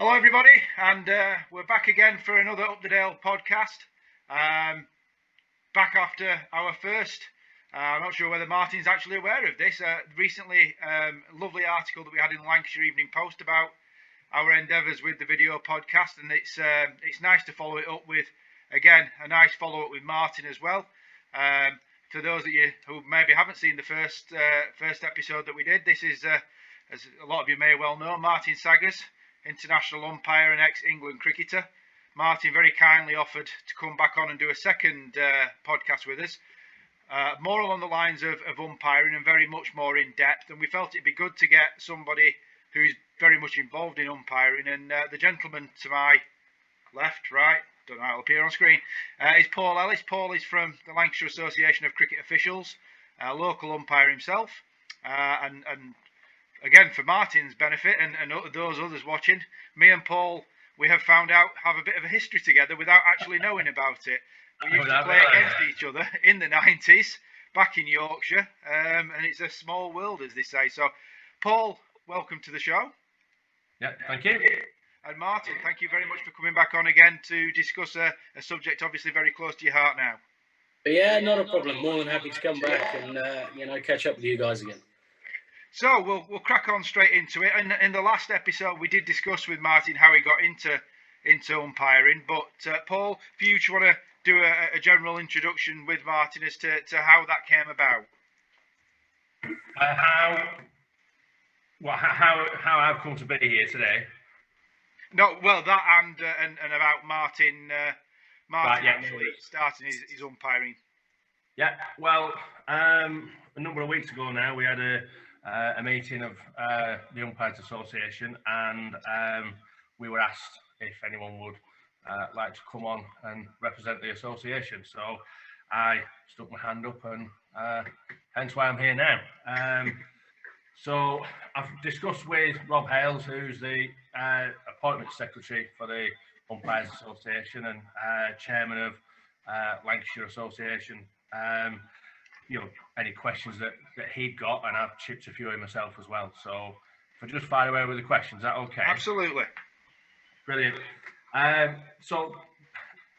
Hello everybody, and we're back again for another Up the Dale podcast. Back after our first. I'm not sure whether Martin's actually aware of this. Recently, a lovely article that we had in the Lancashire Evening Post about our endeavours with the video podcast, and it's nice to follow it up with, again, a nice follow-up with Martin as well. For those of you who maybe haven't seen the first episode that we did, this is, as a lot of you may well know, Martin Sagger, international umpire and ex-England cricketer. Martin very kindly offered to come back on and do a second podcast with us, more along the lines of umpiring and very much more in depth. And we felt it'd be good to get somebody who's very much involved in umpiring. And the gentleman to my left, right, don't know how it'll appear on screen, is Paul Ellis. Paul is from the Lancashire Association of Cricket Officials, a local umpire himself, and again, for Martin's benefit and those others watching, me and Paul, we have found out, have a bit of a history together without actually knowing about it. We used to play against each other in the 90s, back in Yorkshire, and it's a small world, as they say. So, Paul, welcome to the show. Yeah, thank you. And Martin, thank you very much for coming back on again to discuss a subject obviously very close to your heart now. Yeah, not a problem. More than happy to come back and catch up with you guys again. So we'll crack on straight into it. And in the last episode, we did discuss with Martin how he got into umpiring. But Paul, if you just want to do a general introduction with Martin as to how that came about. How I've come to be here today. No, well, that and about Martin Right, yeah. Actually starting his umpiring. Yeah, well, a number of weeks ago now, we had a meeting of the Umpires Association, and we were asked if anyone would like to come on and represent the association. So I stuck my hand up, and hence why I'm here now. So I've discussed with Rob Hales, who's the appointment secretary for the Umpires Association and chairman of Lancashire Association. Any questions that he'd got, and I've chipped a few in myself as well. So if I just fire away with the questions, is that okay? Absolutely. Brilliant. So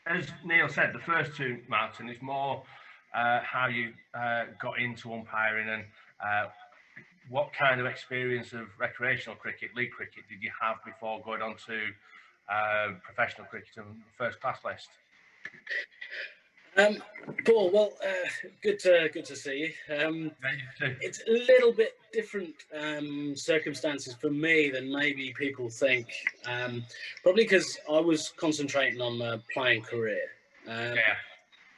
as Neil said, the first two, Martin, is more how you got into umpiring and what kind of experience of recreational cricket, league cricket, did you have before going on to professional cricket and first class list? Paul, well, good to see you. It's a little bit different circumstances for me than maybe people think. Probably because I was concentrating on my playing career.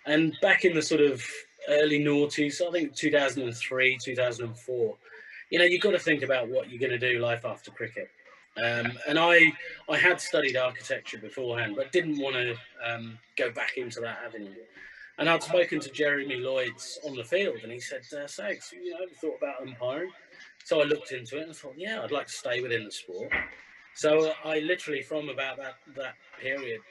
And back in the sort of early noughties, I think 2003, 2004, you've got to think about what you're going to do life after cricket. And I had studied architecture beforehand, but didn't want to go back into that avenue. And I'd spoken to Jeremy Lloyds on the field, and he said, Sags, have you thought about umpiring? So I looked into it and thought, yeah, I'd like to stay within the sport. So I literally, from about that period,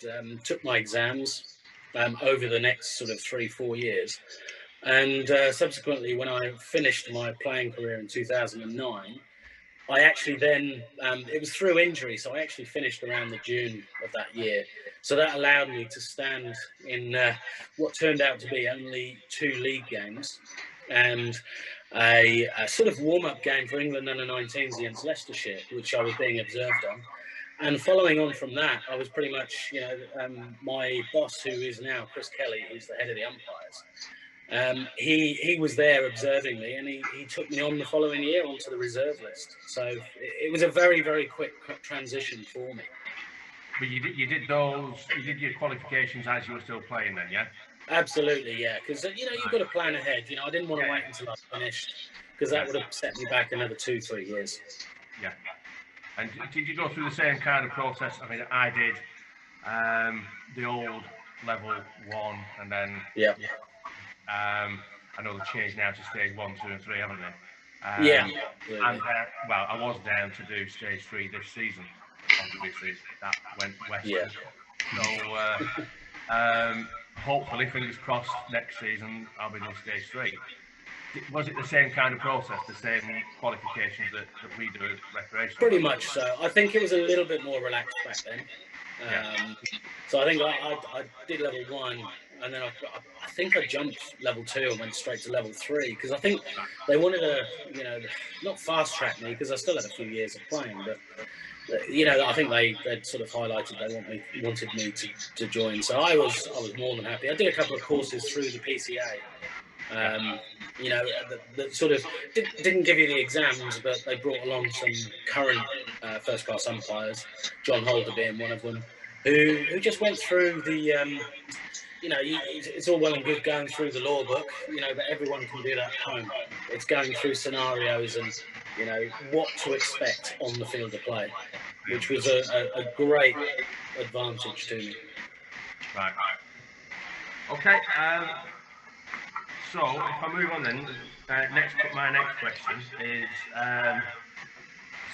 took my exams over the next sort of 3-4 years. And subsequently, when I finished my playing career in 2009, I actually then, it was through injury, so I actually finished around the June of that year. So that allowed me to stand in what turned out to be only 2 league games and a sort of warm-up game for England under-19s against Leicestershire, which I was being observed on. And following on from that, I was pretty much, my boss, who is now Chris Kelly, who's the head of the umpires, he was there observing me, and he took me on the following year onto the reserve list. So it was a very, very quick transition for me. But you did your qualifications as you were still playing then, yeah? Absolutely, yeah. Because you've got to plan ahead. I didn't want to wait until I finished, because that would have set me back another 2-3 years. Yeah. And did you go through the same kind of process? I mean, I did the old level 1, and then I know they've changed now to stage 1, 2, and 3, haven't they? Yeah. And I was down to do stage 3 this season. Obviously, that went west. Yeah. So hopefully, fingers crossed, next season I'll be in stage 3. Was it the same kind of process, the same qualifications that we do at recreational? Pretty much so. I think it was a little bit more relaxed back then. So I think I did level 1, and then I think I jumped level 2 and went straight to level 3, because I think they wanted to, not fast track me, because I still had a few years of playing, but I think they'd sort of highlighted they wanted me to join. So I was more than happy. I did a couple of courses through the PCA. That sort of didn't give you the exams, but they brought along some current first-class umpires, John Holder being one of them, who just went through the, it's all well and good going through the law book, but everyone can do that at home. It's going through scenarios and, what to expect on the field of play, which was a great advantage to me. Right. Okay. So if I move on then, my next question is,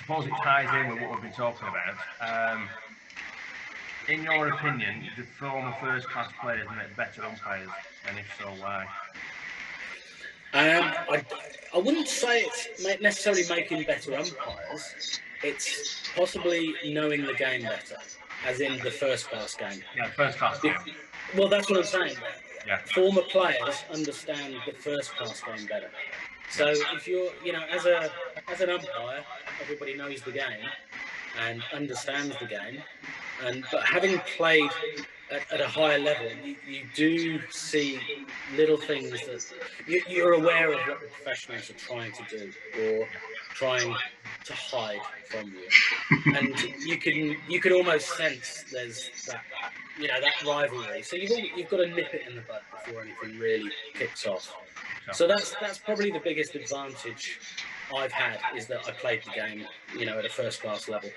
suppose it ties in with what we've been talking about. In your opinion, do former first-class players make better umpires, and if so, why? I wouldn't say it's necessarily making better umpires. It's possibly knowing the game better, as in the first-class game. Yeah, first-class game. Well, that's what I'm saying. Yeah. Former players understand the first-class game better. So if you're, as an umpire, everybody knows the game and understands the game, but having played at a higher level, you do see little things that you're aware of what the professionals are trying to do or trying to hide from you, and you can almost sense there's that that rivalry. So you've got to nip it in the bud before anything really kicks off. So that's probably the biggest advantage I've had, is that I played the game at a first class level.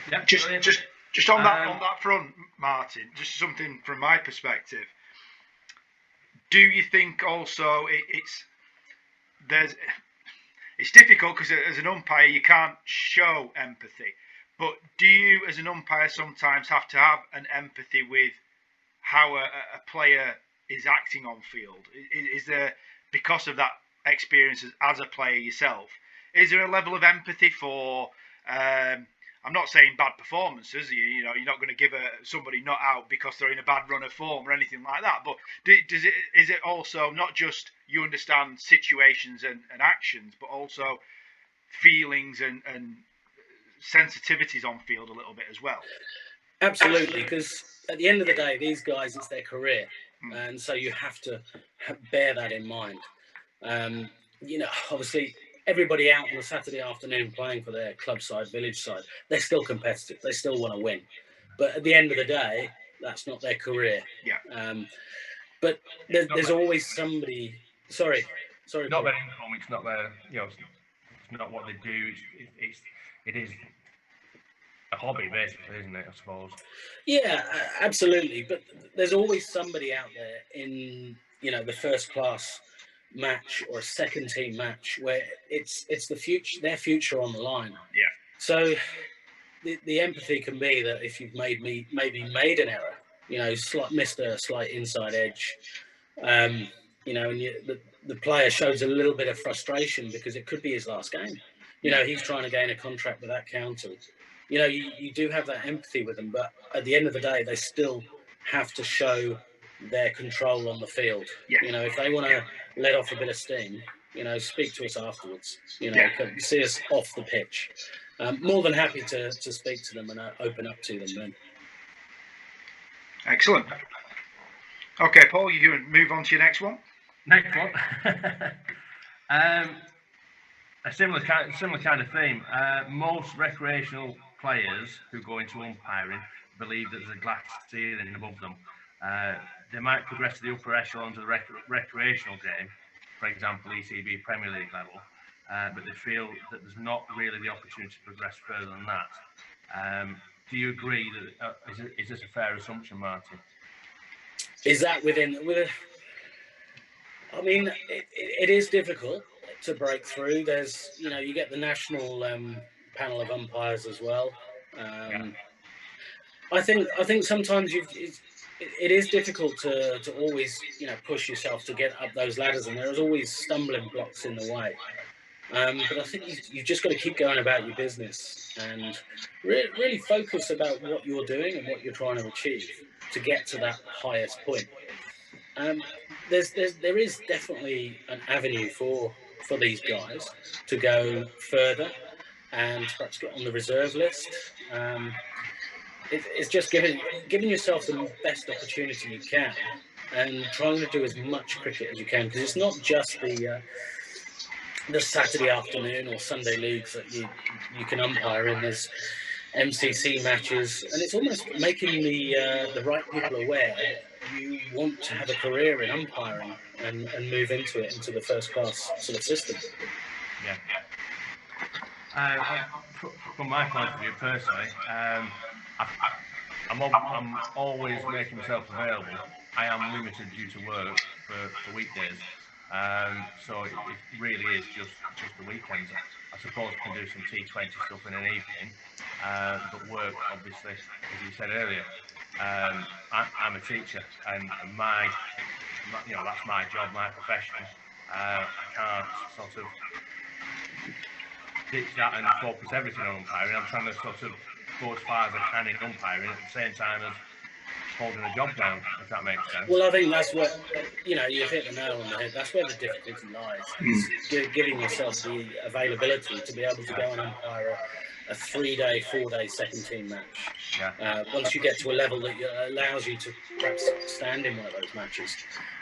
Yeah. Just on that front, Martin, just something from my perspective. Do you think also it's difficult because as an umpire you can't show empathy, but do you as an umpire sometimes have to have an empathy with how a player is acting on field? Is there, because of that experience as a player yourself, is there a level of empathy for I'm not saying bad performances. You're not going to give somebody not out because they're in a bad run of form or anything like that. But is it also not just you understand situations and actions, but also feelings and sensitivities on field a little bit as well? Absolutely, because at the end of the day, these guys, it's their career, and so you have to bear that in mind. Obviously, everybody out on a Saturday afternoon playing for their club side, village side, they're still competitive. They still want to win. But at the end of the day, that's not their career. Yeah. But there's always somebody. Sorry. Not their income. It's not their. It's not what they do. It is a hobby, basically, isn't it? I suppose. Yeah, absolutely. But there's always somebody out there in the first class match or a second team match where it's the future, their future on the line. Yeah. So the empathy can be that if you've maybe made an error, missed a slight inside edge, and the player shows a little bit of frustration because it could be his last game. He's trying to gain a contract with that county. You do have that empathy with them, but at the end of the day, they still have to show their control on the field. Yeah. If they want to let off a bit of steam, speak to us afterwards. See us off the pitch. More than happy to speak to them and open up to them then. Excellent. Okay, Paul, you can move on to your next one. Next one. A similar kind of theme. Most recreational players who go into umpiring believe that there's a glass ceiling above them. They might progress to the upper echelons of the recreational game, for example, ECB Premier League level, but they feel that there's not really the opportunity to progress further than that. Do you agree that is this a fair assumption, Martin? Is that I mean, it is difficult to break through. There's, you get the national panel of umpires as well. I think sometimes it is difficult to always, push yourself to get up those ladders, and there's always stumbling blocks in the way. But I think you've just got to keep going about your business and really focus about what you're doing and what you're trying to achieve to get to that highest point. Um, there is definitely an avenue for these guys to go further and perhaps get on the reserve list. It's just giving yourself the best opportunity you can and trying to do as much cricket as you can, because it's not just the Saturday afternoon or Sunday leagues that you can umpire in. There's MCC matches, and it's almost making the right people aware that you want to have a career in umpiring and move into the first class sort of system. Yeah. From my point of view, personally, I'm always making myself available. I am limited due to work for weekdays, so it really is just the weekends. I suppose I can do some T20 stuff in an evening, but work, obviously, as you said earlier, I'm a teacher, and my that's my job, my profession. I can't sort of ditch that and focus everything on umpiring. I'm trying to sort of go as far as I can in umpiring at the same time as holding a job down, if that makes sense. Well, I think that's where, you've hit the nail on the head. That's where the difficulty lies. Is giving yourself the availability to be able to go and umpire a 3-day, 4-day second team match. Yeah. Once you get to a level that allows you to perhaps stand in one of those matches,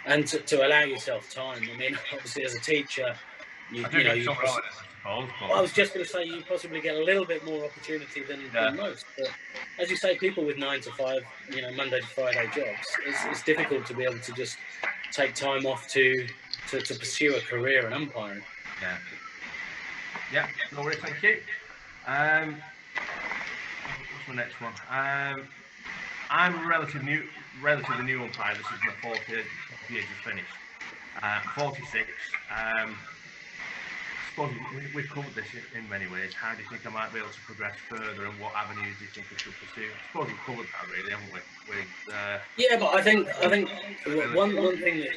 and to allow yourself time. I mean, obviously, as a teacher, I was just going to say you possibly get a little bit more opportunity than most. But as you say, people with 9 to 5, Monday to Friday jobs, it's difficult to be able to just take time off to pursue a career in umpiring. Yeah. Yeah, no worries, thank you. What's my next one? I'm relatively new umpire. This is my fourth year just finished. 46. I suppose we've covered this in many ways. How do you think I might be able to progress further, and what avenues do you think I should pursue? I suppose we've covered that, really, haven't we? Yeah, but I think one thing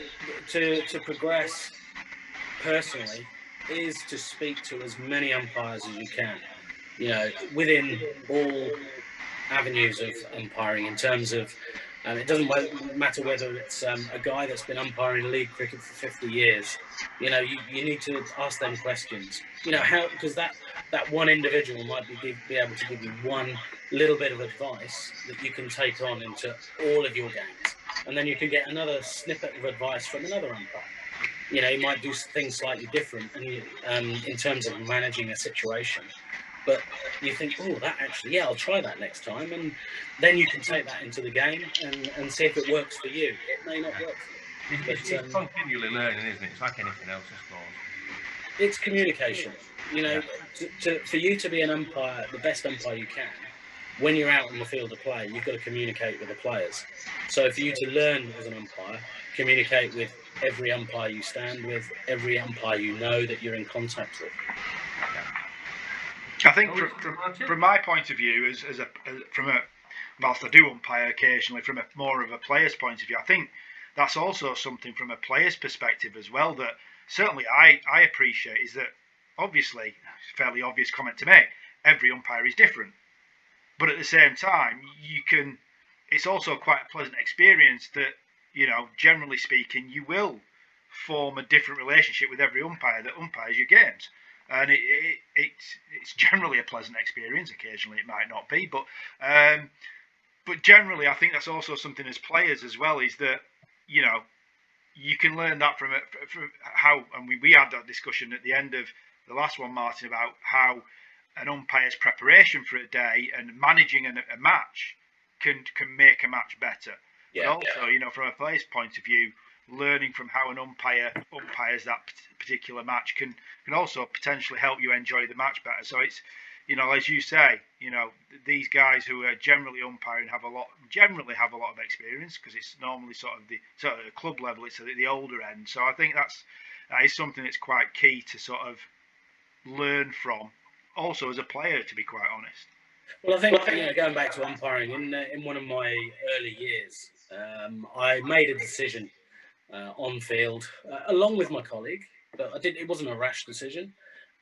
to progress personally is to speak to as many umpires as you can. Within all avenues of umpiring, in terms of. It doesn't matter whether it's a guy that's been umpiring league cricket for 50 years. You need to ask them questions. Because that one individual might be able to give you one little bit of advice that you can take on into all of your games, and then you can get another snippet of advice from another umpire. You might do things slightly different, and in terms of managing a situation. But you think, I'll try that next time. And then you can take that into the game and see if it works for you. It may not work for you. It's continually learning, isn't it? It's like anything else, I suppose. It's communication. For you to be an umpire, the best umpire you can, when you're out in the field of play, you've got to communicate with the players. So for you to learn as an umpire, communicate with every umpire you stand with, every umpire you know that you're in contact with. I think from my point of view, whilst I do umpire occasionally, from a more of a player's point of view, I think that's also something from a player's perspective as well that certainly I appreciate, is that obviously, fairly obvious comment to make, every umpire is different. But at the same time, it's also quite a pleasant experience that, generally speaking, you will form a different relationship with every umpire that umpires your games. And it's generally a pleasant experience. Occasionally it might not be, but generally I think that's also something as players as well, is that you can learn that from how, and we had that discussion at the end of the last one, Martin, about how an umpire's preparation for a day and managing a match can make a match better. Yeah, but also, from a player's point of view, learning from how an umpire umpires that particular match can also potentially help you enjoy the match better. So it's, as you say, these guys who are generally umpiring have a lot of experience, because it's normally sort of at club level, it's at the older end. So I think that is something that's quite key to sort of learn from, also as a player, to be quite honest. Well, I think going back to umpiring in one of my early years, I made a decision on field along with my colleague, but it wasn't a rash decision,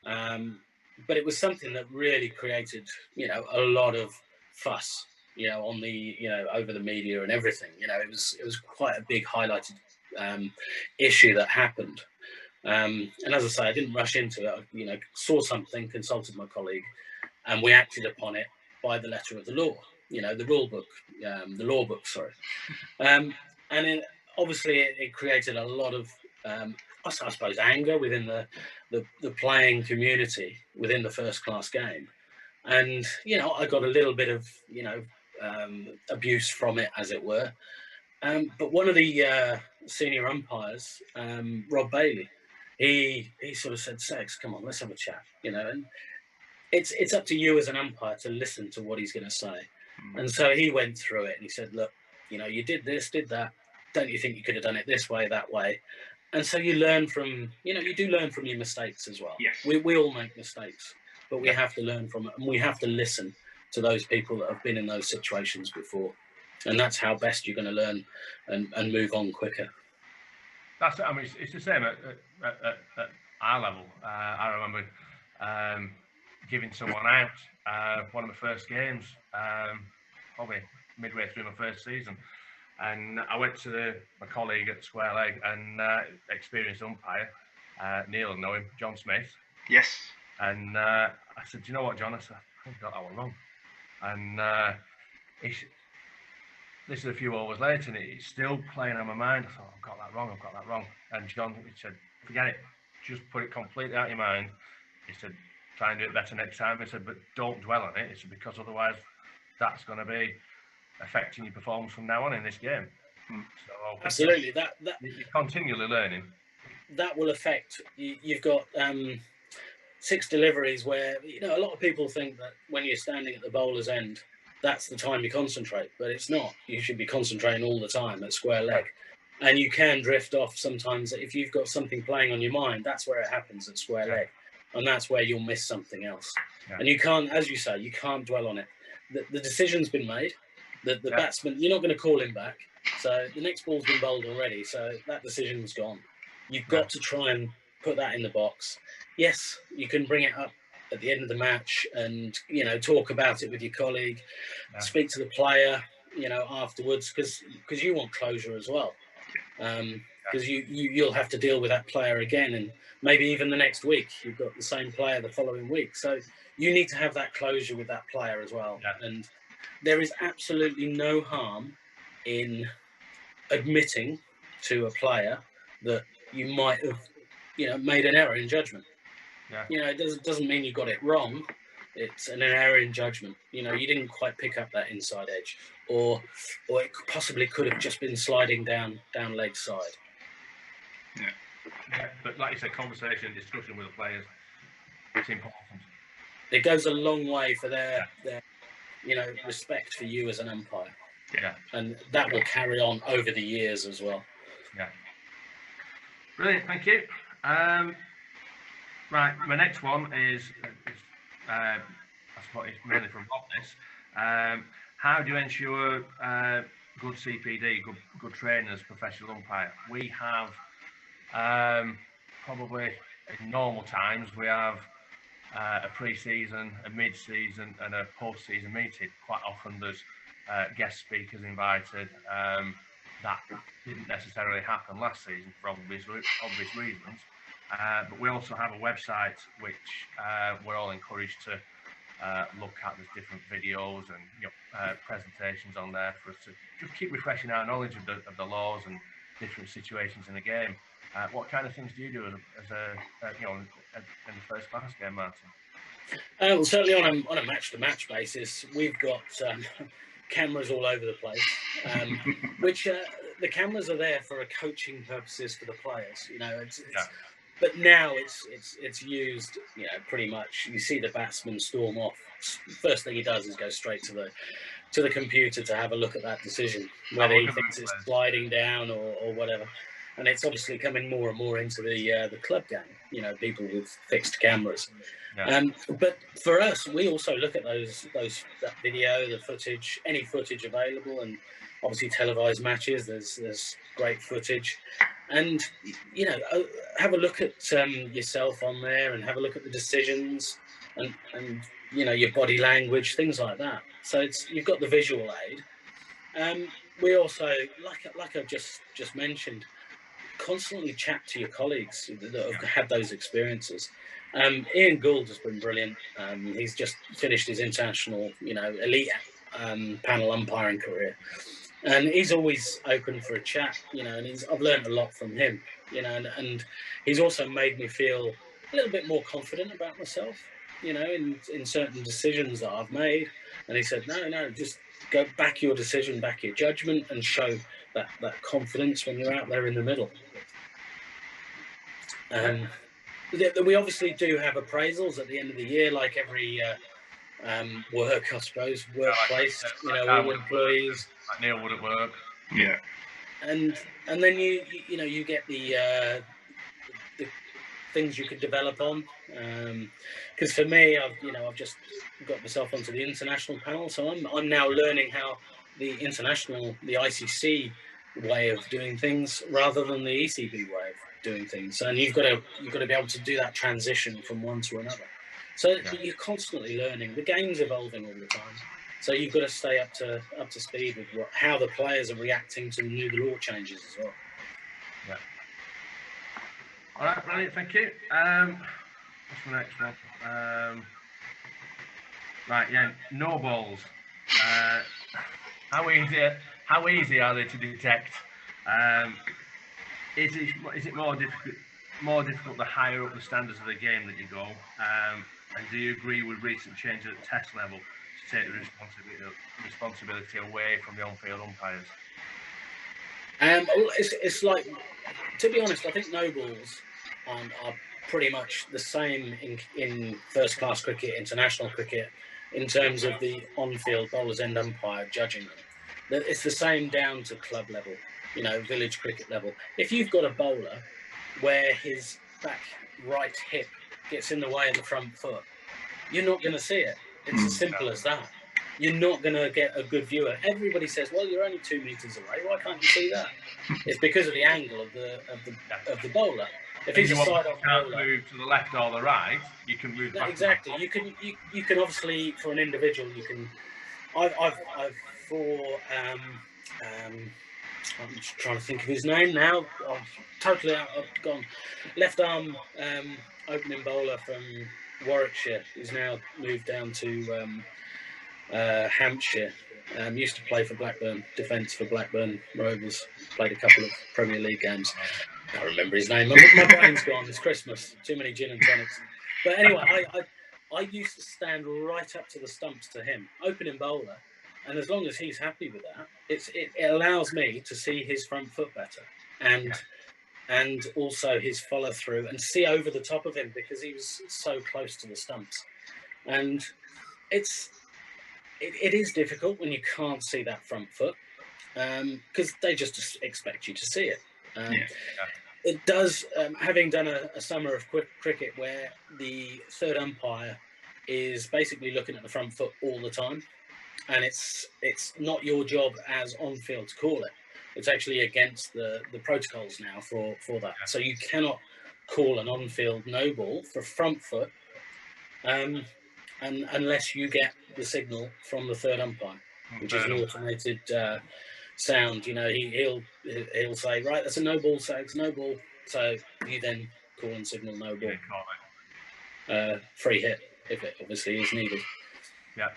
but it was something that really created a lot of fuss on the over the media and everything. It was quite a big highlighted issue that happened. And as I say, I didn't rush into it. I saw something, consulted my colleague, and we acted upon it by the letter of the law. The rule book, the law book, sorry. And obviously, it created a lot of, I suppose, anger within the playing community within the first class game. And I got a little bit of abuse from it, as it were. But one of the senior umpires, Rob Bailey, he sort of said, "Sex, come on, let's have a chat." And it's up to you as an umpire to listen to what he's going to say. And so he went through it and he said, "Look, you did this, did that. Don't you think you could have done it this way, that way?" And so you learn from, you do learn from your mistakes as well. Yes. We all make mistakes, but we have to learn from it, and we have to listen to those people that have been in those situations before. And that's how best you're going to learn and move on quicker. That's it. I mean, it's the same at our level. I remember giving someone out one of my first games, probably midway through my first season. And I went to my colleague at Square Leg and experienced umpire, Neil, know him, John Smith. Yes. And I said, "Do you know what, John?" I said, "I think I got that one wrong." And this is a few hours later, and it's still playing on my mind. I thought, I've got that wrong. And John, he said, "Forget it. Just put it completely out of your mind." He said, "Try and do it better next time." He said, "But don't dwell on it." He said, "Because otherwise that's going to be affecting your performance from now on in this game." So absolutely, you're continually learning. That will affect you. You've got 6 deliveries where a lot of people think that when you're standing at the bowler's end, that's the time you concentrate, but it's not. You should be concentrating all the time at square leg. And you can drift off sometimes. If you've got something playing on your mind, that's where it happens at square leg, and that's where you'll miss something else. And you can't, as you say, you can't dwell on it. The decision's been made. The batsman, you're not going to call him back. So the next ball's been bowled already. So that decision's gone. You've got to try and put that in the box. Yes, you can bring it up at the end of the match and talk about it with your colleague, speak to the player afterwards, because you want closure as well, because you'll have to deal with that player again, and maybe even the next week you've got the same player the following week, so you need to have that closure with that player as well. And there is absolutely no harm in admitting to a player that you might have made an error in judgment. It doesn't mean you got it wrong. It's an error in judgment. You didn't quite pick up that inside edge, or it possibly could have just been sliding down leg side. But like you said, conversation, discussion with the players, it's important. It goes a long way for their respect for you as an umpire. And that will carry on over the years as well. Brilliant, thank you. Right, my next one is I suppose it's mainly from Rob. How do you ensure good CPD, good trainers, professional umpire? We have probably in normal times we have a pre-season, a mid-season, and a post-season meeting. Quite often there's guest speakers invited. That didn't necessarily happen last season for obvious reasons. But we also have a website which we're all encouraged to look at. There's different videos and presentations on there for us to just keep refreshing our knowledge of the laws and different situations in the game. What kind of things do you do as a in the first class game, Martin? Well, certainly on a match-to-match basis, we've got cameras all over the place, which the cameras are there for coaching purposes for the players. But now it's used, pretty much. You see the batsman storm off. First thing he does is go straight to the computer to have a look at that decision, whether he thinks it's sliding down or whatever. and it's obviously coming more and more into the club game. You know, people with fixed cameras. Yeah. But for us, we also look at that video, the footage, any footage available, and obviously televised matches. There's great footage, and you know, have a look at yourself on there, and have a look at the decisions, and you know, your body language, things like that. So you've got the visual aid. We also, like I've just mentioned, constantly chat to your colleagues that have had those experiences. Ian Gould has been brilliant. He's just finished his international, you know, elite panel umpiring career, and he's always open for a chat, you know. And I've learned a lot from him, you know, and he's also made me feel a little bit more confident about myself, you know, in certain decisions that I've made. And he said, no, just go back your decision, back your judgment, and show that confidence when you're out there in the middle. We obviously do have appraisals at the end of the year, like every work, I suppose, workplace, you know, all employees. Like Neil would at work. Yeah. And then you know, you get the things you could develop on. Because for me, I've just got myself onto the international panel, so I'm now learning how the ICC way of doing things rather than the ECB way of doing things. And you've got to be able to do that transition from one to another. So you're constantly learning. The game's evolving all the time. So you've got to stay up to speed with how the players are reacting to the law changes as well. Yeah. All right, brilliant. Thank you. What's the next one? Right, yeah, no balls. How easy are they to detect? Is it more difficult the higher up the standards of the game that you go? And do you agree with recent changes at test level to take the responsibility away from the on-field umpires? It's like, to be honest, I think no balls are pretty much the same in first-class cricket, international cricket, in terms of the on-field bowler's end umpire judging them. It's the same down to club level, you know, village cricket level. If you've got a bowler where his back right hip gets in the way of the front foot, you're not going to see it. It's as simple as that. You're not going to get a good viewer. Everybody says, well, you're only 2 meters away. Why can't you see that? It's because of the angle of the bowler. If he's a side-off bowler, move to the left or the right, you can move back. Exactly. You can obviously, for an individual, you can. I've for I'm just trying to think of his name now. I'm totally out. I've gone. Left arm opening bowler from Warwickshire. He's now moved down to Hampshire. Used to play for Blackburn, defence for Blackburn Rovers. Played a couple of Premier League games. I can't remember his name. My brain's gone. It's Christmas. Too many gin and tonics. But anyway, I used to stand right up to the stumps to him, opening bowler, and as long as he's happy with that, it allows me to see his front foot better and also his follow through and see over the top of him because he was so close to the stumps. And it is difficult when you can't see that front foot because they just expect you to see it. It does, having done a summer of cricket where the third umpire is basically looking at the front foot all the time, and it's not your job as on-field to call it. It's actually against the protocols now for that. So you cannot call an on-field no ball for front foot and unless you get the signal from the third umpire, which is an automated sound. You know, he'll say, right, that's a no ball, so it's no ball. So you then call and signal no ball. Free hit if it obviously is needed. Yeah.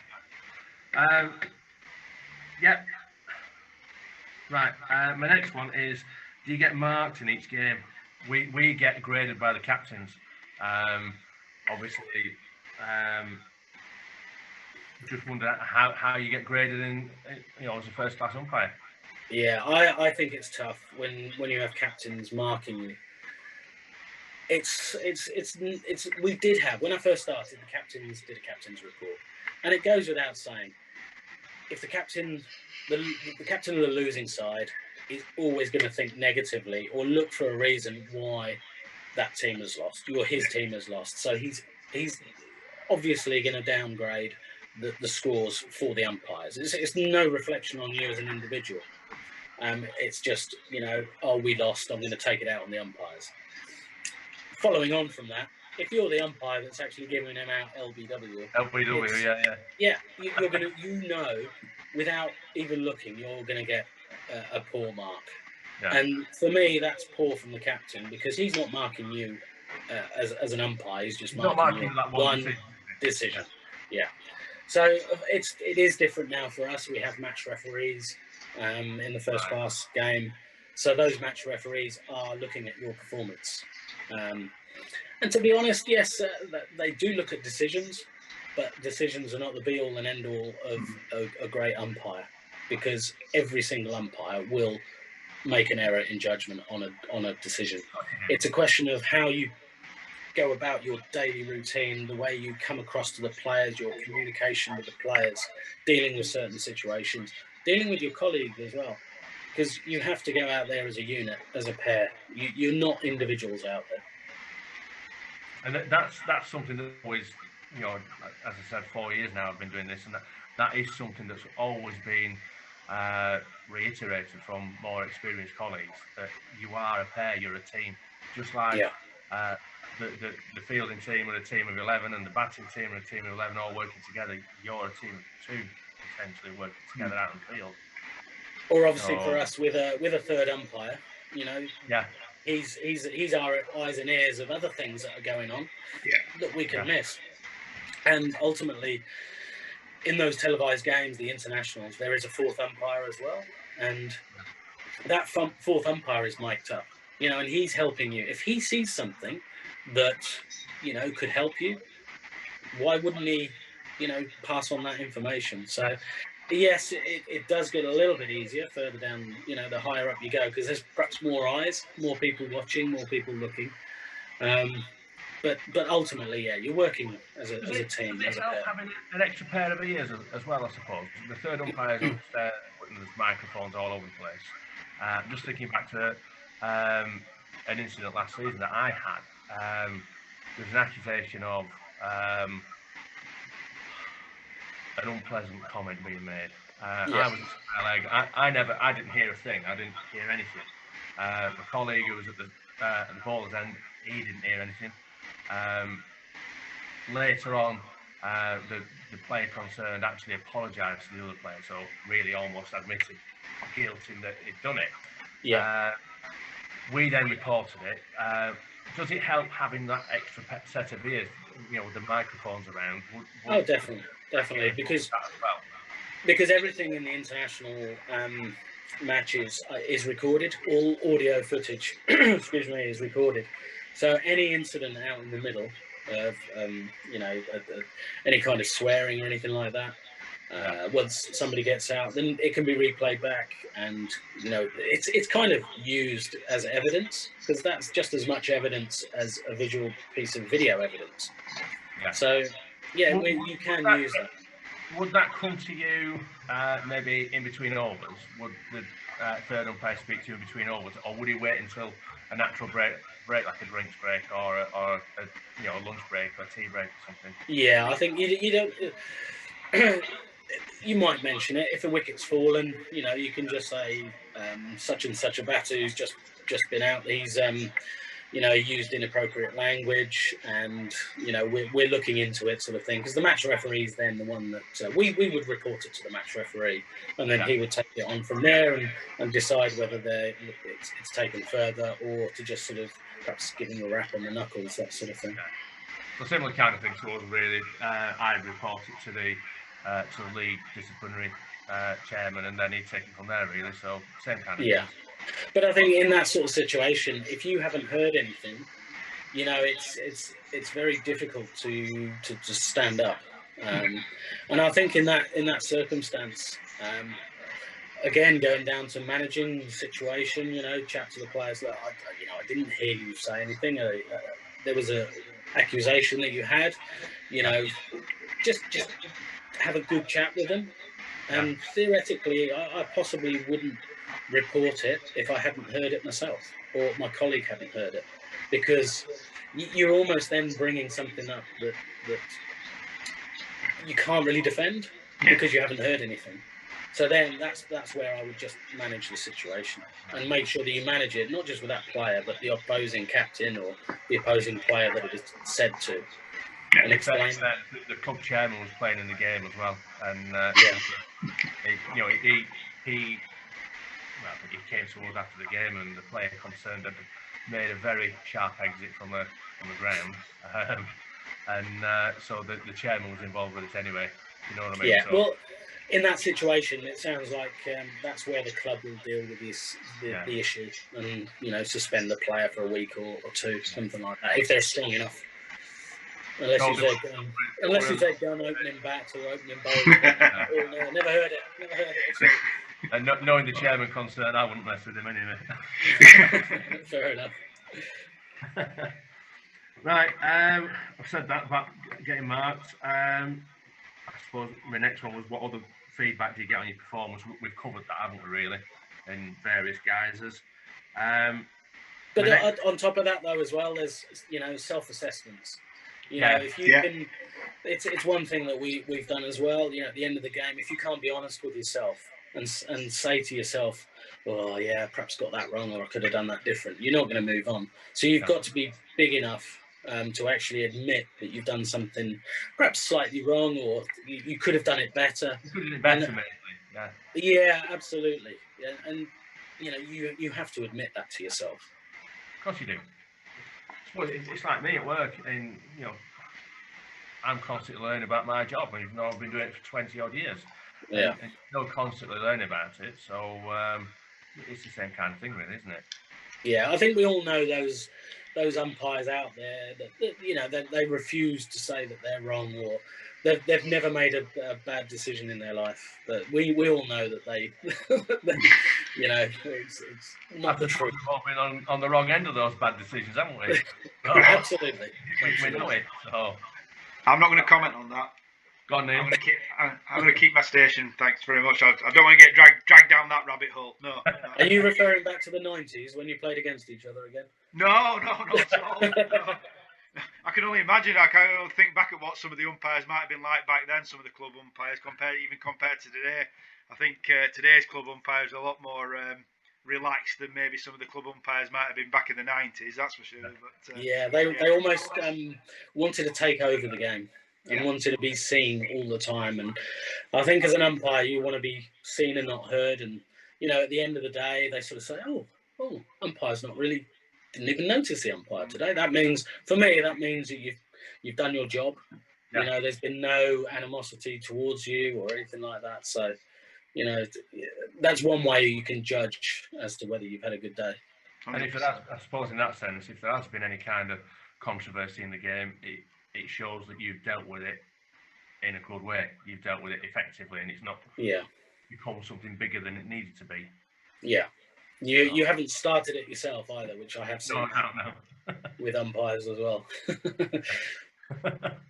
Yep. Right. My next one is: do you get marked in each game? We get graded by the captains. Obviously. Just wonder how you get graded in, you know, as a first class umpire. Yeah, I think it's tough when you have captains marking you. We did have, when I first started, the captains did a captain's report, and it goes without saying, if the captain of the losing side is always going to think negatively or look for a reason why that team has lost or his team has lost. So he's obviously going to downgrade the scores for the umpires. It's no reflection on you as an individual. It's just, oh, we lost, I'm going to take it out on the umpires. Following on from that, if you're the umpire that's actually giving him out LBW, yeah, you're going to, without even looking, you're going to get a poor mark. Yeah. And for me, that's poor from the captain, because he's not marking you as an umpire. He's just marking you one decision. Yeah. So it is different now for us. We have match referees in the first class game. So those match referees are looking at your performance. And to be honest, yes, they do look at decisions, but decisions are not the be-all and end-all of a great umpire, because every single umpire will make an error in judgment on a decision. It's a question of how you go about your daily routine, the way you come across to the players, your communication with the players, dealing with certain situations, dealing with your colleagues as well, because you have to go out there as a unit, as a pair. You're not individuals out there. And that's something that always, as I said, 4 years now I've been doing this, and that is something that's always been reiterated from more experienced colleagues, that you are a pair, you're a team, just like the fielding team are a team of 11 and the batting team are a team of 11 all working together. You're a team of 2 essentially working together out in the field. Or obviously for us with a third umpire, he's our eyes and ears of other things that are going on that we can miss. And ultimately, in those televised games, the internationals, there is a fourth umpire as well, and that fourth umpire is mic'd up, and he's helping you. If he sees something that could help you, why wouldn't he pass on that information? So yes, it does get a little bit easier further down, the higher up you go, because there's perhaps more eyes, more people watching, more people looking. But ultimately, you're working as a team. Does it help having an extra pair of ears as well, I suppose? The third umpires upstairs, putting there's microphones all over the place. Just thinking back to an incident last season that I had. There was an accusation of an unpleasant comment being made. I was at my leg. I didn't hear a thing. I didn't hear anything. My colleague who was at the bowler's end, he didn't hear anything. Later on, the player concerned actually apologised to the other player, so really almost admitted guilt in that he'd done it. Yeah. We then reported it. Does it help having that extra set of ears, with the microphones around? Oh, definitely, because everything in the international matches is recorded. All audio footage, is recorded. So any incident out in the middle of, any kind of swearing or anything like that, once somebody gets out, then it can be replayed back, and it's kind of used as evidence, because that's just as much evidence as a visual piece of video evidence. Yeah. So you can use that. Would that come to you maybe in between overs? Would the third umpire speak to you in between overs, or would he wait until a natural break like a drinks break or a lunch break or a tea break or something? Yeah, I think you don't. You might mention it if a wicket's fallen. You can just say such and such a batter who's just been out. He's used inappropriate language, and we're looking into it, sort of thing. Because the match referee is then the one that we would report it to the match referee, and then he would take it on from there and decide whether it's taken further, or to just sort of perhaps give him a rap on the knuckles, that sort of thing. So similar kind of thing to us, really. I'd report it to the league disciplinary chairman, and then he'd take it from there, really. So same kind of thing. But I think in that sort of situation, if you haven't heard anything, it's very difficult to stand up. And I think in that circumstance, again, going down to managing the situation, chat to the players. Look, I didn't hear you say anything. There was a accusation that you had. Just have a good chat with them. And theoretically, I possibly wouldn't report it if I hadn't heard it myself or my colleague hadn't heard it, because you're almost then bringing something up that you can't really defend because you haven't heard anything. So then that's where I would just manage the situation and make sure that you manage it, not just with that player, but the opposing captain or the opposing player that it is said to. And explain that the club chairman was playing in the game as well, and he came to us after the game, and the player concerned had made a very sharp exit from the ground, so the chairman was involved with it anyway. You know what I mean? Yeah. So, well, in that situation, it sounds like that's where the club will deal with the issue, and suspend the player for a week or two, something like that, if they're strong enough. Unless you say gun opening bats or opening bowls. Never heard it. So. And knowing the chairman concerned, I wouldn't mess with him anyway. Fair enough. Right, I've said that about getting marked. I suppose my next one was, what other feedback do you get on your performance? We've covered that, haven't we, really, in various guises. But on top of that, though, as well, there's self-assessments. If you can, it's one thing that we've done as well. At the end of the game, if you can't be honest with yourself and say to yourself, "Oh yeah, perhaps got that wrong, or I could have done that different," you're not going to move on. So you've got to be big enough to actually admit that you've done something perhaps slightly wrong, or you could have done it better. You could have done it better, maybe. Yeah, absolutely. Yeah, and you have to admit that to yourself. Of course you do. Well, it's like me at work, and I'm constantly learning about my job, and I've been doing it for 20 odd years. Yeah, and you're constantly learning about it, so it's the same kind of thing, really, isn't it? Yeah, I think we all know those umpires out there that they refuse to say that they're wrong, or they've never made a bad decision in their life. But we all know that they it's not the truth. We've all been on the wrong end of those bad decisions, haven't we? Absolutely. We know it. So I'm not going to comment on that. Go on, Neil. I'm going to keep my station. Thanks very much. I don't want to get dragged down that rabbit hole. No. Are you referring back to the 90s when you played against each other again? No, not at all. No. I can only imagine. I can think back at what some of the umpires might have been like back then. Some of the club umpires, compared to today. I think today's club umpires are a lot more relaxed than maybe some of the club umpires might have been back in the 90s. That's for sure. But they almost wanted to take over the game. And wanted to be seen all the time. And I think as an umpire, you want to be seen and not heard. And, at the end of the day, they sort of say, oh, umpire's not really, didn't even notice the umpire today. That means, for me, that you've done your job. Yeah. There's been no animosity towards you or anything like that. So, that's one way you can judge as to whether you've had a good day. 100%. And I suppose in that sense, if there has been any kind of controversy in the game, it shows that you've dealt with it in a good way. You've dealt with it effectively, and it's not become something bigger than it needed to be. Yeah. You haven't started it yourself either, which I have seen no. with umpires as well.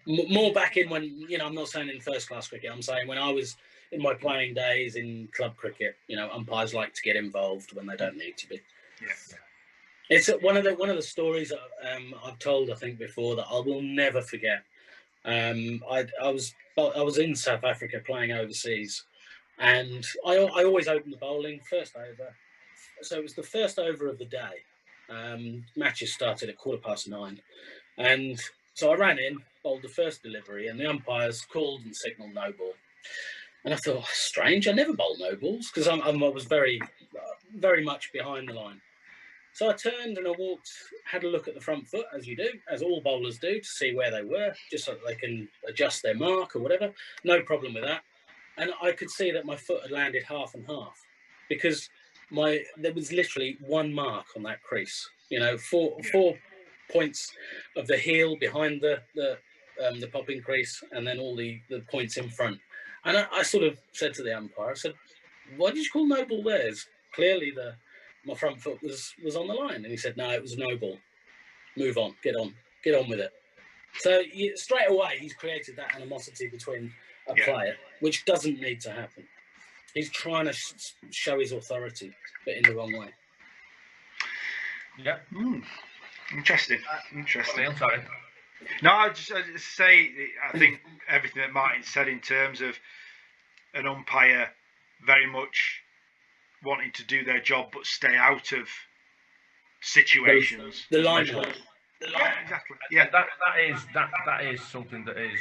More back in when, I'm not saying in first class cricket, I'm saying when I was in my playing days in club cricket, umpires like to get involved when they don't need to be. Yeah. It's one of the stories I've told, I think, before that I will never forget. I was in South Africa playing overseas, and I always opened the bowling first over. So it was the first over of the day. Matches started at 9:15, and so I ran in, bowled the first delivery, and the umpires called and signalled no ball. And I thought, strange, I never bowl no balls because I was very, very much behind the line. So I turned and I walked, had a look at the front foot, as you do, as all bowlers do, to see where they were, just so that they can adjust their mark or whatever. No problem with that. And I could see that my foot had landed half and half because there was literally one mark on that crease. Four points of the heel behind the popping crease, and then all the points in front. And I sort of said to the umpire, I said, "Why did you call no ball there? Clearly my front foot was on the line." And he said, "No, it was no ball. Move on, get on with it." So straight away, he's created that animosity between a player, which doesn't need to happen. He's trying to show his authority, but in the wrong way. Yeah. Interesting. Interesting. I'm sorry. No, I'd just say I think everything that Martin said in terms of an umpire very much wanting to do their job but stay out of situations. The limelight. Yeah, exactly. Yeah, that is something that is,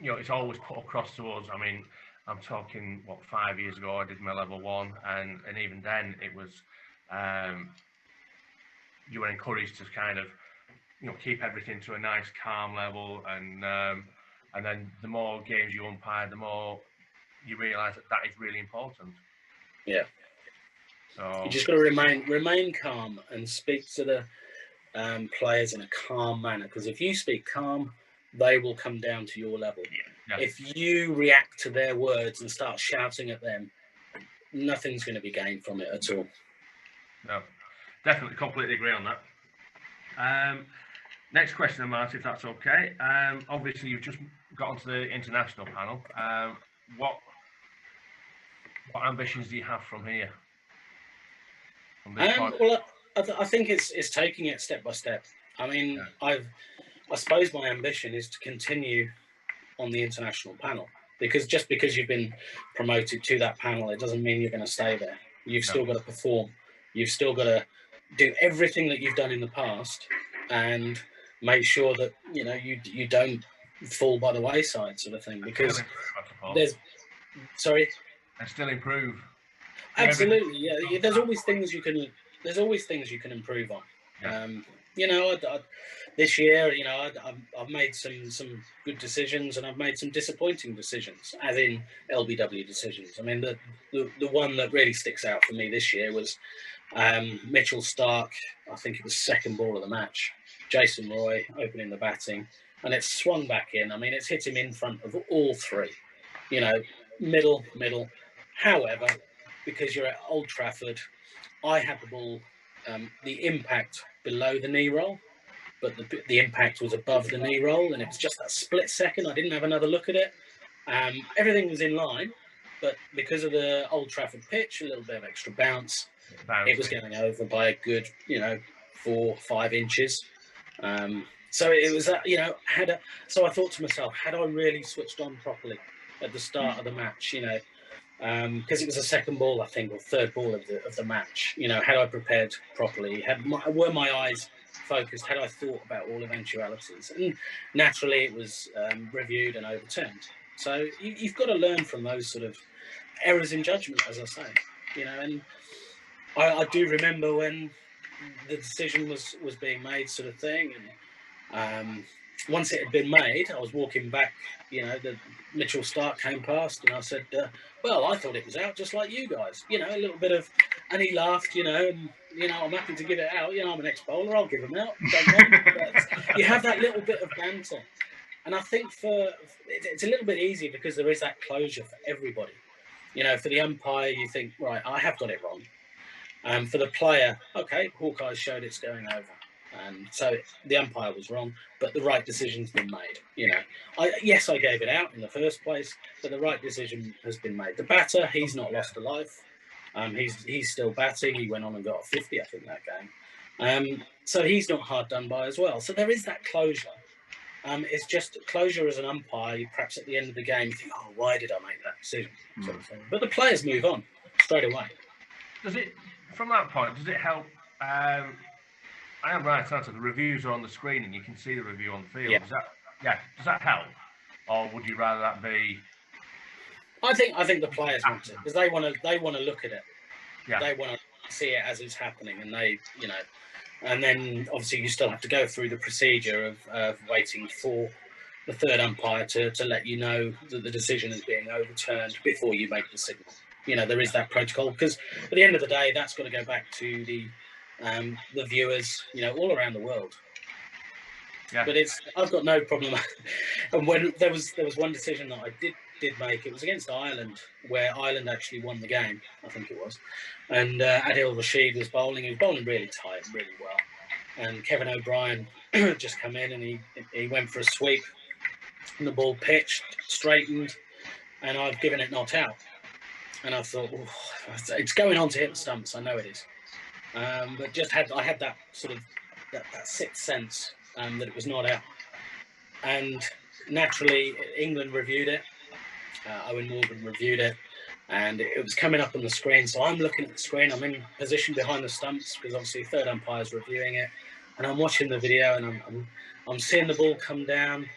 it's always put across to us. I mean, I'm talking 5 years ago I did my level 1, and even then it was, you were encouraged to kind of, keep everything to a nice calm level, and then the more games you umpire, the more you realise that is really important. Yeah. So you just got to remain calm and speak to the players in a calm manner, because if you speak calm, they will come down to your level. Yeah. If you react to their words and start shouting at them, nothing's going to be gained from it at all. No, definitely, completely agree on that. Next question, Martin, if that's okay. Obviously, you've just got onto the international panel. What ambitions do you have from here? Well, I think it's taking it step by step. I mean, I suppose my ambition is to continue on the international panel, because just because you've been promoted to that panel, it doesn't mean you're going to stay there. You've still got to perform. You've still got to do everything that you've done in the past and make sure that you don't fall by the wayside, sort of thing. Because there's and still improve. Absolutely, yeah. There's always things you can improve on. Yeah. This year, I've made some good decisions, and I've made some disappointing decisions, as in LBW decisions. I mean, the one that really sticks out for me this year was Mitchell Stark. I think it was second ball of the match. Jason Roy opening the batting, and it swung back in. I mean, it's hit him in front of all three. Middle. However, because you're at Old Trafford, I had the ball, the impact below the knee roll, but the impact was above the knee roll, and it was just that split second. I didn't have another look at it. Everything was in line, but because of the Old Trafford pitch, a little bit of extra bounce, it was going over by a good, 4-5 inches. So it was that, so I thought to myself, had I really switched on properly at the start of the match, because it was a second ball, I think, or third ball of the match. Had I prepared properly? Were my eyes focused? Had I thought about all eventualities? And naturally, it was reviewed and overturned. So you've got to learn from those sort of errors in judgment, as I say. And I do remember when the decision was being made, sort of thing, and once it had been made, I was walking back, the Mitchell Stark came past, and I said, well, I thought it was out just like you guys, a little bit of, and he laughed, and, I'm happy to give it out. I'm an ex-bowler, I'll give them out. But you have that little bit of banter. And I think it's a little bit easier because there is that closure for everybody. For the umpire, you think, right, I have got it wrong. For the player, okay, Hawkeye showed it's going over. And so the umpire was wrong, but the right decision's been made. Yes, I gave it out in the first place, but the right decision has been made. The batter, he's not lost a life. He's still batting. He went on and got a 50, I think, that game. So he's not hard done by as well. So there is that closure. It's just closure as an umpire. Perhaps at the end of the game, you think, oh, why did I make that decision? Sort of thing. But the players move on straight away. Does it, from that point, does it help? I am right, answer. The reviews are on the screen, and you can see the review on the field. Yeah. Does that help, or would you rather that be? I think the players want it because they want to look at it. Yeah. They want to see it as it's happening, and and then obviously you still have to go through the procedure of waiting for the third umpire to let you know that the decision is being overturned before you make the signal. There is that protocol because at the end of the day, that's got to go back to the viewers, all around the world. Yeah. But I've got no problem. And when there was one decision that I did make, it was against Ireland, where Ireland actually won the game, I think it was. And Adil Rashid was bowling. He was bowling really tight, really well. And Kevin O'Brien just come in and he went for a sweep. And the ball pitched, straightened. and I've given it not out. And I thought, it's going on to hit the stumps. I know it is. But I had that sort of that sixth sense that it was not out. And naturally, England reviewed it. Owen Morgan reviewed it, and it was coming up on the screen. So I'm looking at the screen. I'm in position behind the stumps because obviously third umpire's reviewing it, and I'm watching the video, and I'm seeing the ball come down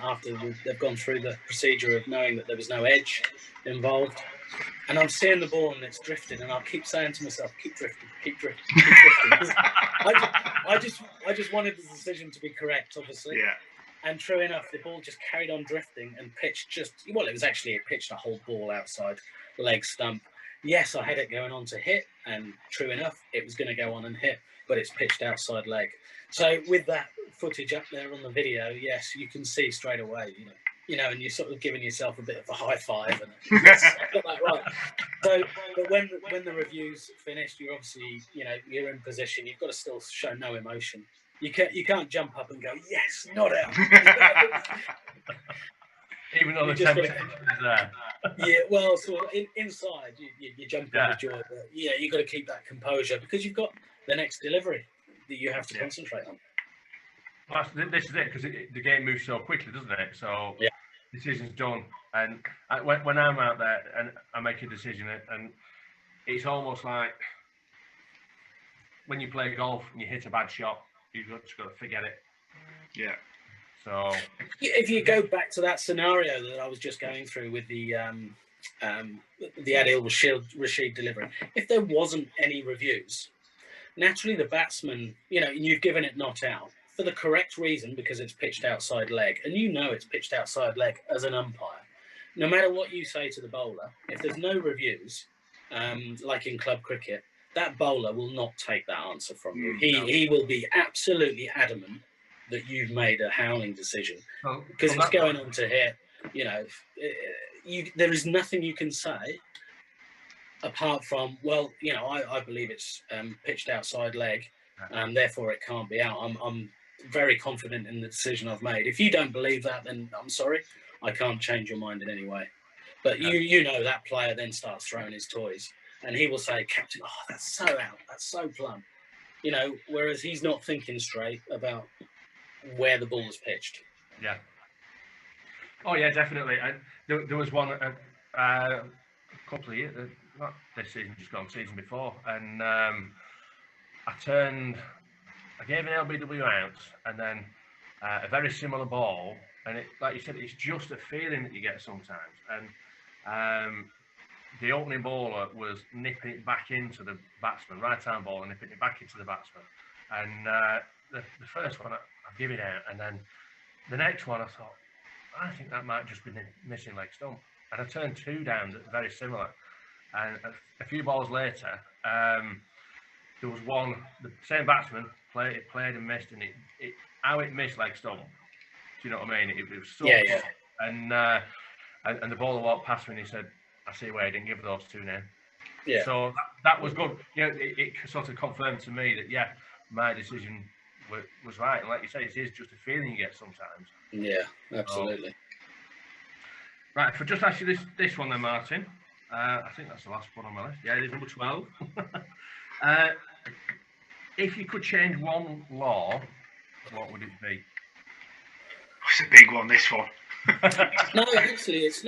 after they've gone through the procedure of knowing that there was no edge involved. And I'm seeing the ball and it's drifting, and I keep saying to myself, keep drifting, keep drifting, keep drifting. I just wanted the decision to be correct, obviously. Yeah. And true enough, the ball just carried on drifting and pitched it pitched a whole ball outside the leg stump. Yes, I had it going on to hit, and true enough, it was going to go on and hit, but it's pitched outside leg. So with that footage up there on the video, yes, you can see straight away, and you're sort of giving yourself a bit of a high five, and yes, I got that right. So, but when the review's finished, you're obviously, you're in position. You've got to still show no emotion. You can't jump up and go, yes, not out. Even though the temptation is there. Yeah, well, sort of inside, you jump on the joy, but you've got to keep that composure because you've got the next delivery that you have to concentrate on. Well, this is it, because the game moves so quickly, doesn't it? So decision's done, and when I'm out there and I make a decision, and it's almost like when you play golf and you hit a bad shot, you've just got to forget it. Yeah. So if you go back to that scenario that I was just going through with the Adil Rashid delivery, if there wasn't any reviews, naturally the batsman, you've given it not out for the correct reason because it's pitched outside leg, and it's pitched outside leg as an umpire. No matter what you say to the bowler, if there's no reviews, like in club cricket, that bowler will not take that answer from you. He will be absolutely adamant that you've made a howling decision because it's going on to hit. There is nothing you can say apart from, I believe it's pitched outside leg, and therefore it can't be out. I'm very confident in the decision I've made. If you don't believe that, then I'm sorry, I can't change your mind in any way. But that player then starts throwing his toys, and he will say, "Captain, that's so out, that's so plumb," whereas he's not thinking straight about where the ball was pitched. Yeah. Oh yeah, definitely. And there was one a couple of years, not this season, just gone, season before, and I gave an LBW out, and then a very similar ball, and it, like you said, it's just a feeling that you get sometimes, and the opening bowler was nipping it back into the batsman, right-hand bowler, nipping it back into the batsman, and the first one I've given out, and then the next one I thought, I think that might just be missing leg stump, and I turned two down that very similar, and a few balls later, there was one, the same batsman played and missed, and how it missed leg stump. Do you know what I mean? It was so close. And the bowler walked past me and he said, "I see why I didn't give those two now." Yeah. So that was good. It sort of confirmed to me that my decision was right. And like you say, it is just a feeling you get sometimes. Yeah, absolutely. So, right, if I just ask you this one then, Martin. I think that's the last one on my list. Yeah, it is number 12. If you could change one law, what would it be? It's a big one, this one. No, actually, it's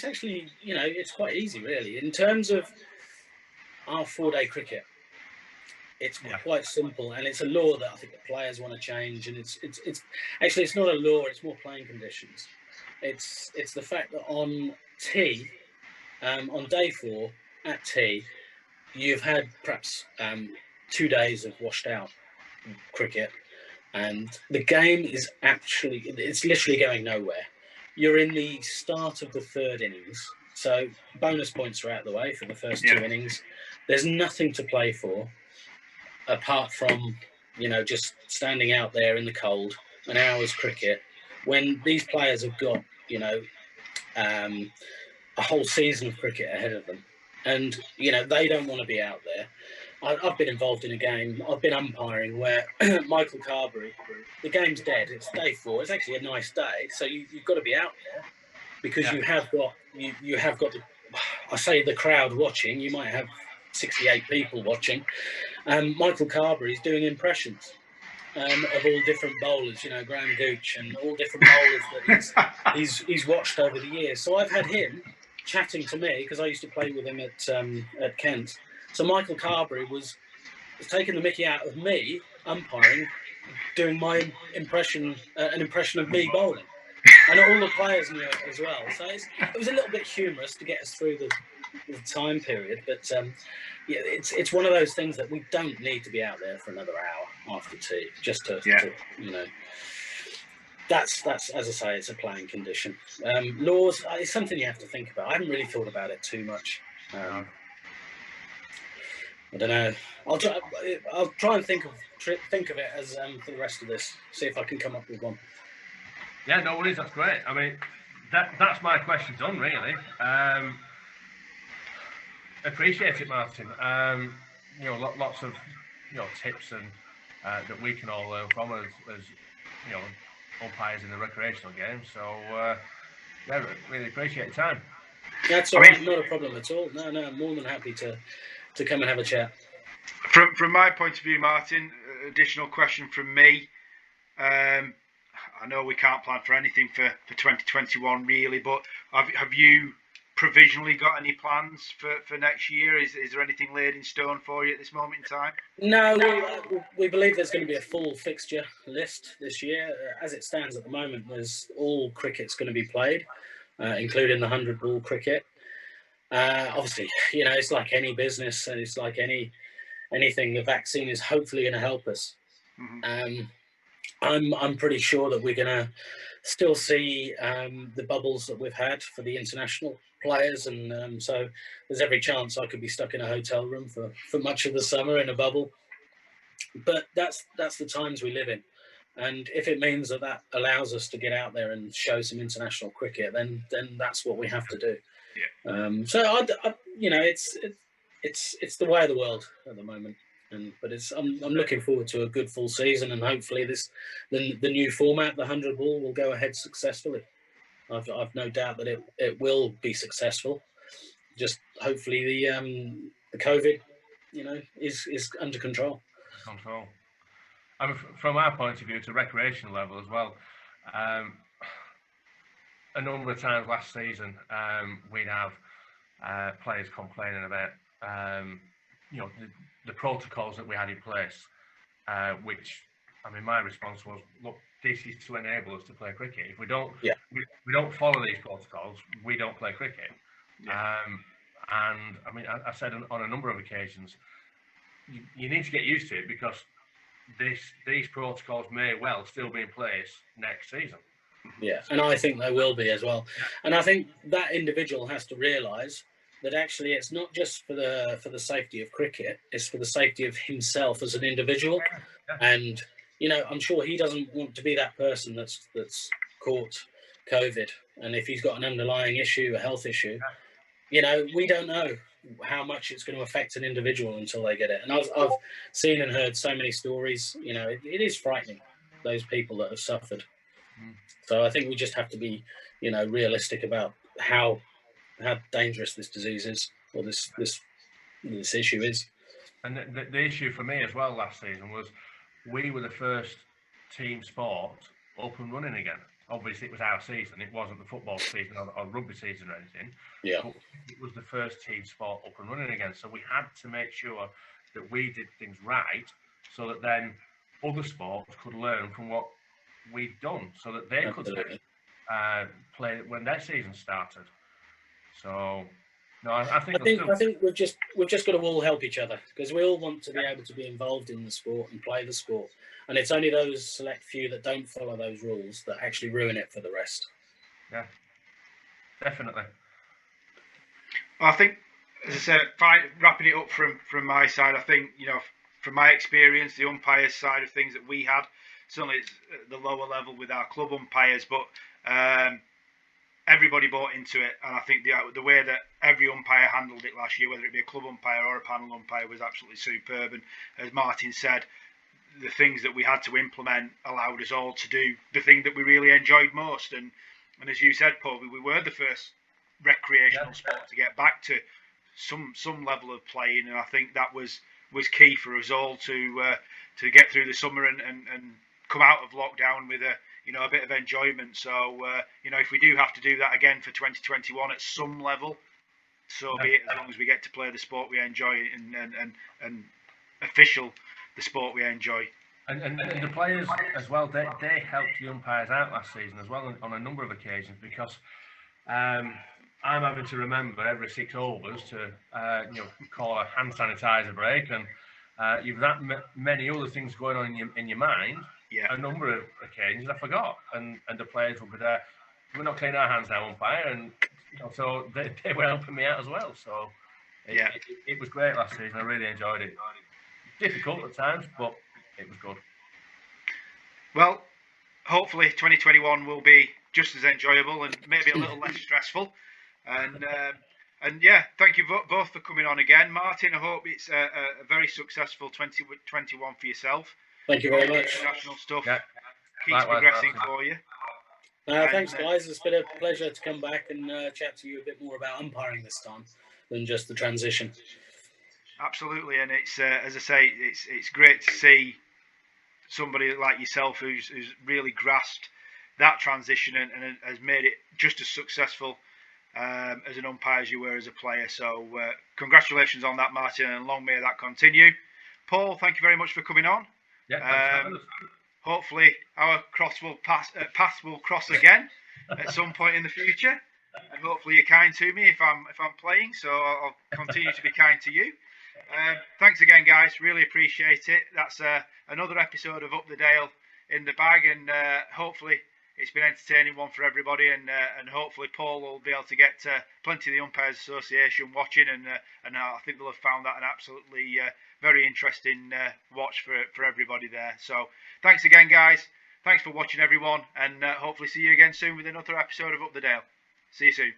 actually, it's quite easy, really. In terms of our 4-day cricket, it's quite simple, and it's a law that I think the players want to change. And it's actually, it's not a law; it's more playing conditions. It's the fact that on tee, on day 4 at tee, you've had perhaps 2 days of washed out cricket, and the game is it's literally going nowhere. You're in the start of the 3rd innings, so bonus points are out of the way for the first 2 innings. There's nothing to play for apart from just standing out there in the cold, an hour's cricket, when these players have got a whole season of cricket ahead of them, and they don't want to be out there. I've been involved in a game. I've been umpiring where Michael Carberry, the game's dead. It's day 4. It's actually a nice day, so you've got to be out there. because you have got the, I say the crowd watching. You might have 68 people watching. Michael Carberry's doing impressions of all different bowlers, Graham Gooch and all different bowlers that he's watched over the years. So I've had him chatting to me because I used to play with him at Kent. So Michael Carberry was taking the mickey out of me umpiring, doing my impression, an impression of me bowling, and all the players knew it as well. So it was a little bit humorous to get us through the time period, but yeah, it's one of those things that we don't need to be out there for another hour after tea, just to that's as I say, it's a playing condition. Laws, it's something you have to think about. I haven't really thought about it too much. I don't know. I'll try and think of it as for the rest of this. See if I can come up with one. Yeah, no worries. That's great. I mean, that's my question done, really. Appreciate it, Martin. Lots of tips and that we can all learn from as umpires in the recreational game. So yeah, really appreciate your time. That's all right. Not a problem at all. No, I'm more than happy to come and have a chat. From my point of view, Martin, additional question from me. I know we can't plan for anything for 2021 really, but have you provisionally got any plans for next year? Is there anything laid in stone for you at this moment in time? No, we believe there's going to be a full fixture list this year. As it stands at the moment, there's all cricket's going to be played, including the 100 ball cricket. Obviously, it's like any business and it's like anything. The vaccine is hopefully going to help us. Mm-hmm. I'm pretty sure that we're going to still see the bubbles that we've had for the international players, and so there's every chance I could be stuck in a hotel room for much of the summer in a bubble. But that's the times we live in, and if it means that allows us to get out there and show some international cricket, then that's what we have to do. Yeah. So it's the way of the world at the moment. But I'm looking forward to a good full season, and hopefully the new format, the 100 ball, will go ahead successfully. I've no doubt that it will be successful. Just hopefully the COVID, is under control. I mean, from our point of view, to recreational level as well. A number of times last season, we'd have players complaining about the protocols that we had in place, which, I mean, my response was, look, this is to enable us to play cricket. If we don't, we don't follow these protocols, we don't play cricket. Yeah. And I mean, I said on a number of occasions, you need to get used to it, because these protocols may well still be in place next season. Yeah, and I think they will be as well. Yeah. And I think that individual has to realise that actually it's not just for the safety of cricket, it's for the safety of himself as an individual. Yeah. And I'm sure he doesn't want to be that person that's caught COVID, and if he's got an underlying issue, a health issue, we don't know how much it's going to affect an individual until they get it. And I've seen and heard so many stories. It is frightening, those people that have suffered. So I think we just have to be realistic about how dangerous this disease is, or this issue is. And the issue for me as well last season was we were the first team sport up and running again. Obviously, it was our season. It wasn't the football season or rugby season or anything. Yeah. But it was the first team sport up and running again. So we had to make sure that we did things right, so that then other sports could learn from what we'd done, so that they could play when their season started. So, no, I think we've just got to all help each other, because we all want to be able to be involved in the sport and play the sport, and it's only those select few that don't follow those rules that actually ruin it for the rest. Yeah, definitely. I think, as I said, wrapping it up from my side, I think from my experience, the umpires side of things that we had, certainly it's at the lower level with our club umpires, but everybody bought into it, and I think the way that every umpire handled it last year, whether it be a club umpire or a panel umpire, was absolutely superb. And as Martin said, the things that we had to implement allowed us all to do the thing that we really enjoyed most. And And as you said, Paul, we were the first recreational sport to get back to some level of playing, and I think that was key for us all to get through the summer and come out of lockdown with a bit of enjoyment. So if we do have to do that again for 2021 at some level, so be it, as long as we get to play the sport we enjoy and official the sport we enjoy. And the players as well, they helped the umpires out last season as well on a number of occasions, because I'm having to remember every 6 overs to call a hand sanitizer break, and you've that many other things going on in your mind. Yeah. A number of occasions I forgot, and the players will be there. We're not cleaning our hands now, umpire, and so they were helping me out as well. So it was great last season. I really enjoyed it. Difficult at times, but it was good. Well, hopefully 2021 will be just as enjoyable and maybe a little less stressful. And thank you both for coming on again. Martin, I hope it's a very successful 2021 for yourself. Thank you very much. International stuff Likewise, keeps progressing for you. Thanks, guys. It's been a pleasure to come back and chat to you a bit more about umpiring this time than just the transition. Absolutely, and it's as I say, it's great to see somebody like yourself who's really grasped that transition and has made it just as successful as an umpire as you were as a player. So congratulations on that, Martin, and long may that continue. Paul, thank you very much for coming on. Yeah, hopefully our paths will cross again at some point in the future, and hopefully you're kind to me if I'm playing. So I'll continue to be kind to you. Thanks again, guys. Really appreciate it. That's another episode of Up the Dale in the bag, and hopefully it's been an entertaining one for everybody, and hopefully Paul will be able to get plenty of the Umpires Association watching, and I think they'll have found that an absolutely very interesting watch for everybody there. So thanks again, guys. Thanks for watching, everyone, and hopefully see you again soon with another episode of Up the Dale. See you soon.